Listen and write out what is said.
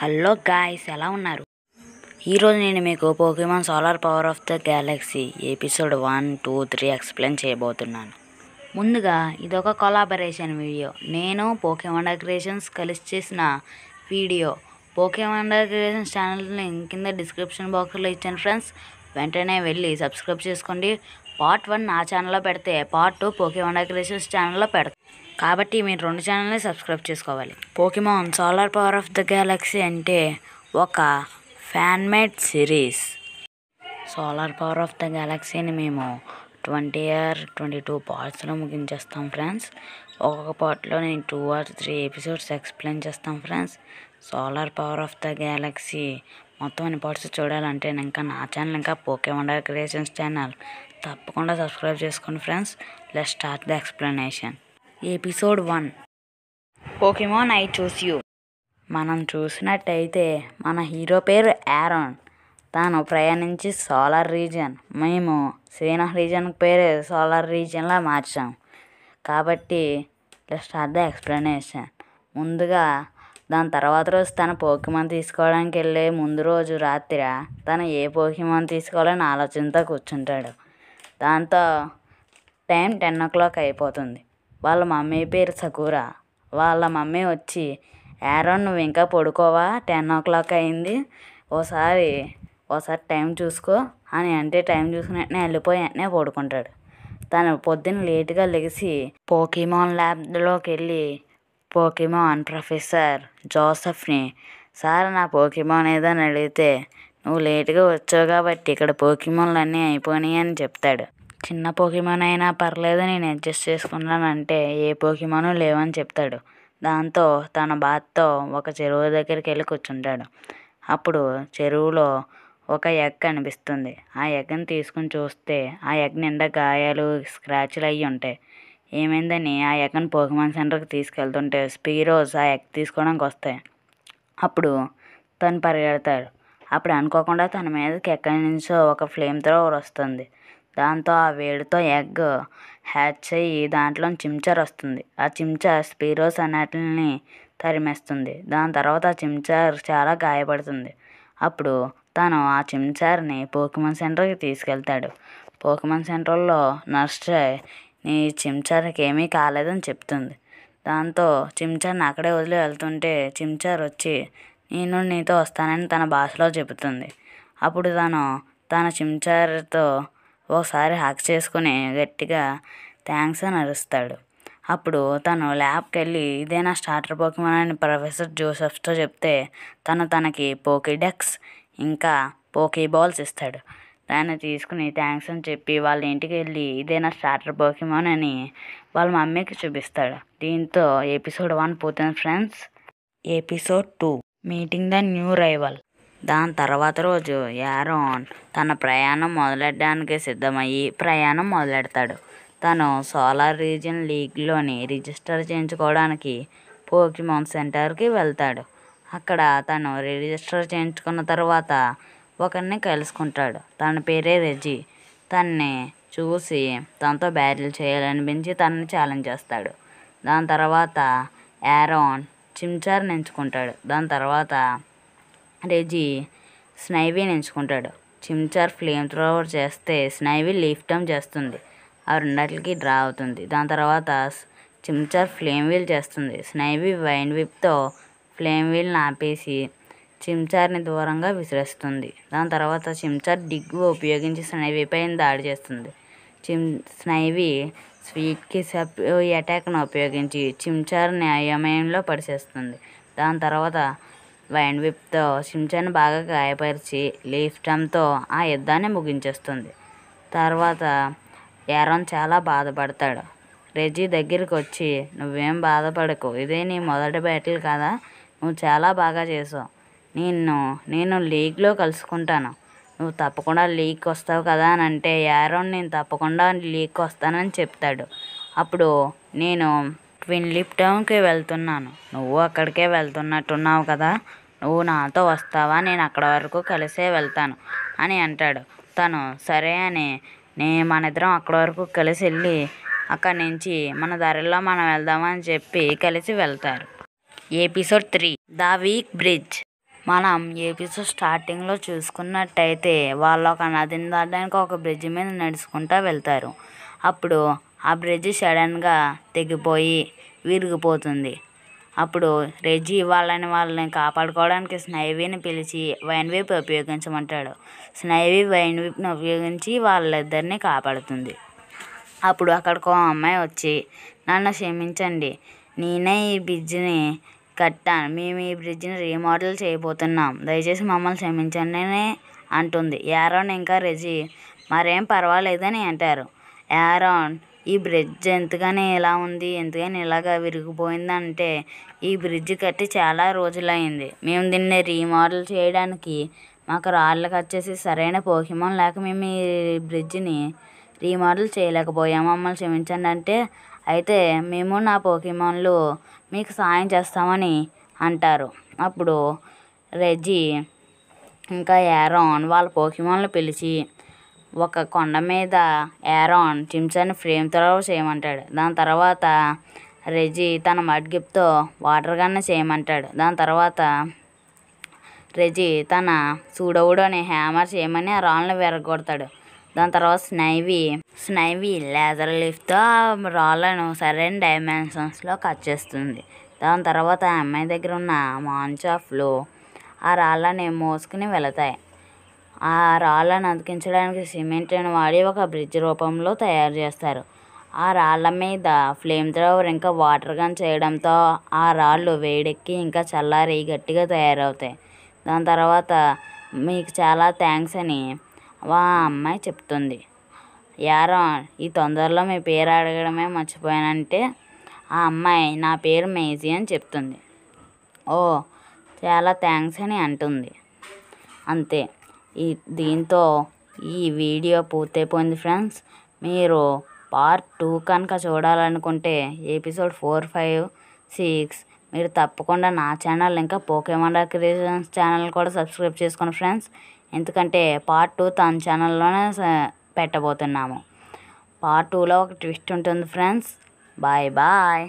Hello guys, ఎలా ఉన్నారు? ఈరోజు నేను మీకు Pokemon solar power of the Galaxy episode 1, 2, 3 explain చేయబోతున్నాను. ముందుగా ఇదొక కొలాబరేషన్ వీడియో. నేను పోకీమాన్ క్రియేషన్స్ కలిసి చేసిన video. Pokemon creations channel link కింద డిస్క్రిప్షన్ బాక్స్లో ఇచ్చాను ఫ్రెండ్స్. వెంటనే వెళ్ళి సబ్స్క్రైబ్ చేసుకోండి. పార్ట్ 1 నా ఛానల్లో పెడితే పార్ట్ 2 పోకీమాన్ క్రియేషన్స్ ఛానల్లో పెడతాను. కాబట్టి మీరు 2 ఛానల్ని సబ్స్క్రైబ్ చేసుకోవాలి. Pokemon solar power of the galaxy అంటే ఒక fan made series. Solar power of the గ్యాలక్సీని మేము 20 or 22 పార్ట్స్లో ముగించేస్తాం ఫ్రెండ్స్. ఒక్కొక్క పార్ట్లో నేను 2 or 3 ఎపిసోడ్స్ ఎక్స్ప్లెయిన్ చేస్తాం friends. Solar power of the Galaxy మొత్తం అన్ని పార్ట్స్ చూడాలంటే ఇంకా నా ఛానల్, ఇంకా పోకీమాన్ క్రియేషన్స్ ఛానల్ తప్పకుండా సబ్స్క్రైబ్ చేసుకోండి friends. Let's start the explanation. Episode 1, Pokemon I choose you. మనం చూసినట్టయితే మన హీరో పేరు యారోన్. తాను ప్రయాణించి సోలార్ రీజియన్, మేము సీనస్ రీజియన్ పేరు సోలార్ రీజియన్లా మార్చాం. కాబట్టి లెట్స్ స్టార్ట్ ద ఎక్స్ప్లెనేషన్. ముందుగా దాని తర్వాత రోజు తన పోకీమాన్ తీసుకోవడానికి వెళ్ళే ముందు రోజు రాత్రి తను ఏ పోకీమాన్ తీసుకోవాలని ఆలోచనతో కూర్చుంటాడు. దాంతో టైం 10 o'clock అయిపోతుంది. వాళ్ళ మమ్మీ పేరు సకురా. వాళ్ళ మమ్మీ వచ్చి, యారోన్ నువ్వు ఇంకా పడుకోవా? 10 o'clock అయింది, ఓసారి టైం చూసుకో అని అంటే టైం చూసుకుని వెంటనే వెళ్ళిపోయి వెంటనే పడుకుంటాడు. తను పొద్దున్న లేటుగా లెగిసి పోకీమాన్ ల్యాబ్లోకి వెళ్ళి పోకీమాన్ ప్రొఫెసర్ జోసెఫ్ని, సార్ నా పోకీమాన్ ఏదని అడిగితే, నువ్వు లేటుగా వచ్చావు కాబట్టి ఇక్కడ పోకీమాన్లు అన్నీ అయిపోయినాయి అని చెప్తాడు. చిన్న పోకీమాన్ అయినా పర్లేదు, నేను అడ్జస్ట్ చేసుకున్నానంటే ఏ పోకీమాను లేవని చెప్తాడు. దాంతో తన బాత్తో ఒక చెరువు దగ్గరికి వెళ్ళి కూర్చుంటాడు. అప్పుడు చెరువులో ఒక ఎగ్ కనిపిస్తుంది. ఆ ఎగ్ని తీసుకుని చూస్తే ఆ ఎగ్ నిండా గాయాలు, స్క్రాచ్లు అయ్యి ఉంటాయి. ఏమైందని ఆ ఎగ్ని పోకీమాన్ సెంటర్కి తీసుకెళ్తుంటే స్పీరోస్ ఆ ఎగ్ తీసుకోవడానికి వస్తాయి. అప్పుడు తను పరిగెడతాడు. అప్పుడు అనుకోకుండా తన మీదకి ఎక్కడి నుంచో ఒక ఫ్లేమ్ థ్రోవర్ వస్తుంది. దాంతో ఆ వేడితో ఎగ్ హ్యాచ్ అయ్యి దాంట్లో చించర్ వస్తుంది. ఆ చించర్ స్పీరోస్ అన్నిటిని తరిమేస్తుంది. దాని తర్వాత ఆ చించర్ చాలా గాయపడుతుంది. అప్పుడు తను ఆ చించర్ని పోకీమాన్ సెంటర్కి తీసుకెళ్తాడు. పోకీమాన్ సెంటర్లో నర్స్ నీ చించర్కి ఏమీ కాలేదని చెప్తుంది. దాంతో చించర్ని అక్కడే వదిలి వెళ్తుంటే చించర్ వచ్చి నేను నీతో వస్తానని తన భాషలో చెబుతుంది. అప్పుడు తన చించర్తో ఒకసారి హక్ చేసుకుని గట్టిగా థ్యాంక్స్ అని అరుస్తాడు. అప్పుడు తను ల్యాబ్కి వెళ్ళి ఇదే నా స్టార్టర్ పోకీమాన్ అని ప్రొఫెసర్ జోసెఫ్తో చెప్తే తనకి పోకీడెక్స్ ఇంకా పోకీబాల్స్ ఇస్తాడు. దాన్ని తీసుకుని థ్యాంక్స్ అని చెప్పి వాళ్ళ ఇంటికి వెళ్ళి ఇదే నా స్టార్టర్ పోకీమాన్ అని వాళ్ళ మమ్మీకి చూపిస్తాడు. దీంతో ఎపిసోడ్ 1 పోతుంది friends. Episode 2, meeting the new rival. దాని తర్వాత రోజు యారోన్ తన ప్రయాణం మొదలెట్టడానికి సిద్ధమయ్యి ప్రయాణం మొదలెడతాడు. తను సోలార్ రీజియన్ లీగ్లోని రిజిస్టర్ చేయించుకోవడానికి పోకీమాన్ సెంటర్కి వెళ్తాడు. అక్కడ తను రిజిస్టర్ చేయించుకున్న తర్వాత ఒకరిని కలుసుకుంటాడు. తన పేరే రెజీ. తన్ని చూసి తనతో బ్యాటిల్ చేయాలనిపించి తనని ఛాలెంజ్ చేస్తాడు. దాని తర్వాత యారోన్ చించర్ని ఎంచుకుంటాడు. దాని తర్వాత రెజీ స్నైవీని ఎంచుకుంటాడు. చించర్ ఫ్లేమ్ థ్రోవర్ చేస్తే స్నైవీ లీఫ్ టర్మ్ చేస్తుంది. ఆ రెండిటికి డ్రా అవుతుంది. దాని తర్వాత చించర్ ఫ్లేమ్ వీల్ చేస్తుంది. స్నైవీ వైండ్ విప్తో ఫ్లేమ్ వీల్ని ఆపేసి చించర్ని దూరంగా విసిరేస్తుంది. దాని తర్వాత చించర్ డిగ్ ఉపయోగించి స్నైవీపై దాడి చేస్తుంది. స్నైవీ స్వీట్ కిస్ అటాక్ను ఉపయోగించి చించర్ని అయోమయంలో పడిచేస్తుంది. దాని తర్వాత వైండ్ విప్తో చించర్ని బాగా గాయపరిచి లీఫ్ టర్మ్తో ఆ యుద్ధాన్ని ముగించేస్తుంది. తర్వాత యారోన్ చాలా బాధపడతాడు. రెజీ దగ్గరికి వచ్చి, నువ్వేం బాధపడకు, ఇదే నీ మొదటి బ్యాటిల్ కదా, నువ్వు చాలా బాగా చేసావు, నేను లీగ్లో కలుసుకుంటాను, నువ్వు తప్పకుండా లీగ్కి వస్తావు కదా అని అంటే యారోన్ నేను తప్పకుండా లీగ్కి వస్తానని చెప్తాడు. అప్పుడు నేను ట్విన్ లిప్ టౌన్కి వెళ్తున్నాను, నువ్వు అక్కడికే వెళ్తున్నట్టున్నావు కదా, నువ్వు నాతో వస్తావా, నేను అక్కడ వరకు కలిసే వెళ్తాను అని అంటాడు. తను సరే అని మన ఇద్దరం అక్కడ వరకు కలిసి వెళ్ళి అక్కడి నుంచి మన దారిలో మనం వెళ్దామని చెప్పి కలిసి వెళ్తారు. Episode 3, the week bridge. మనం ఎపిసోడ్ స్టార్టింగ్లో చూసుకున్నట్టయితే వాళ్ళు ఒక నదిని దాటడానికి ఒక బ్రిడ్జ్ మీద నడుచుకుంటూ వెళ్తారు. అప్పుడు ఆ బ్రిడ్జ్ సడన్గా తెగిపోయి విరిగిపోతుంది. అప్పుడు రెజీ వాళ్ళని కాపాడుకోవడానికి స్నైవీని పిలిచి వైన్ వీప్ ఉపయోగించమంటాడు. స్నైవీ వైన్ వీప్ని ఉపయోగించి వాళ్ళిద్దరిని కాపాడుతుంది. అప్పుడు అక్కడికి ఒక అమ్మాయి వచ్చి, నన్ను క్షమించండి, నేనే ఈ బ్రిడ్జిని కట్టాను, మేము ఈ బ్రిడ్జిని రీమోడల్ చేయబోతున్నాం, దయచేసి మమ్మల్ని క్షమించండి అని అంటుంది. యారోన్ ఇంకా రెజీ మరేం పర్వాలేదని అంటారు. యారోన్, ఈ బ్రిడ్జ్ ఎందుకని ఇలా ఉంది, ఎందుకని ఇలాగా విరిగిపోయిందంటే, ఈ బ్రిడ్జ్ కట్టి చాలా రోజులైంది, మేము దీన్ని రీమోడల్ చేయడానికి మాకు రాళ్ళు వచ్చేసి సరైన పోకీమాన్ లేక మేము ఈ బ్రిడ్జిని రీమోడల్ చేయలేకపోయాము, మమ్మల్ని క్షమించండి అంటే, అయితే మేము నా పోకీమాన్లు మీకు సాయం చేస్తామని అంటారు. అప్పుడు రెజీ ఇంకా యారోన్ వాళ్ళ పోకీమాన్లు పిలిచి ఒక కొండ మీద యారోన్ చింప్సన్ని ఫ్లేమ్ త్రోవర్ చేయమంటాడు. దాని తర్వాత రెజీ తన మడ్ గిప్తో వాటర్ గన్ చేయమంటాడు. దాని తర్వాత రెజీ తన సూడవుడు అనే హ్యామర్ చేయమని ఆ రాళ్ళని విరగొడతాడు. దాని తర్వాత స్నైవీ లేజర్ లిఫ్ట్తో ఆ రాళ్ళను సరైన డైమెన్షన్స్లో కట్ చేస్తుంది. దాని తర్వాత ఆ అమ్మాయి దగ్గర ఉన్న మాన్చాఫ్లు ఆ రాళ్ళని మోసుకుని వెళతాయి. ఆ రాళ్ళను అతికించడానికి సిమెంట్ని వాడి ఒక బ్రిడ్జ్ రూపంలో తయారు చేస్తారు. ఆ రాళ్ళ మీద ఫ్లేమ్ త్రోవర్ ఇంకా వాటర్ గన్ చేయడంతో ఆ రాళ్ళు వేడెక్కి ఇంకా చల్లారి గట్టిగా తయారవుతాయి. దాని తర్వాత మీకు చాలా థ్యాంక్స్ అని ఆ అమ్మాయి చెప్తుంది. యారోన్, ఈ తొందరలో మీ పేరు అడగడమే మర్చిపోయానంటే ఆ అమ్మాయి నా పేరు మేజీ అని చెప్తుంది. ఓ, చాలా థ్యాంక్స్ అని అంటుంది. అంతే, దీంతో ఈ వీడియో పూర్తయిపోయింది ఫ్రెండ్స్. మీరు పార్ట్ 2 కనుక చూడాలనుకుంటే ఎపిసోడ్ 4, 5, 6 మీరు తప్పకుండా నా ఛానల్ ఇంకా పోకేమాన్ క్రియేషన్స్ ఛానల్ కూడా సబ్స్క్రైబ్ చేసుకోండి ఫ్రెండ్స్. ఎందుకంటే పార్ట్ 2 తన ఛానల్లోనే పెట్టబోతున్నాము. పార్ట్ 2లో ఒక ట్విస్ట్ ఉంటుంది ఫ్రెండ్స్. Bye bye.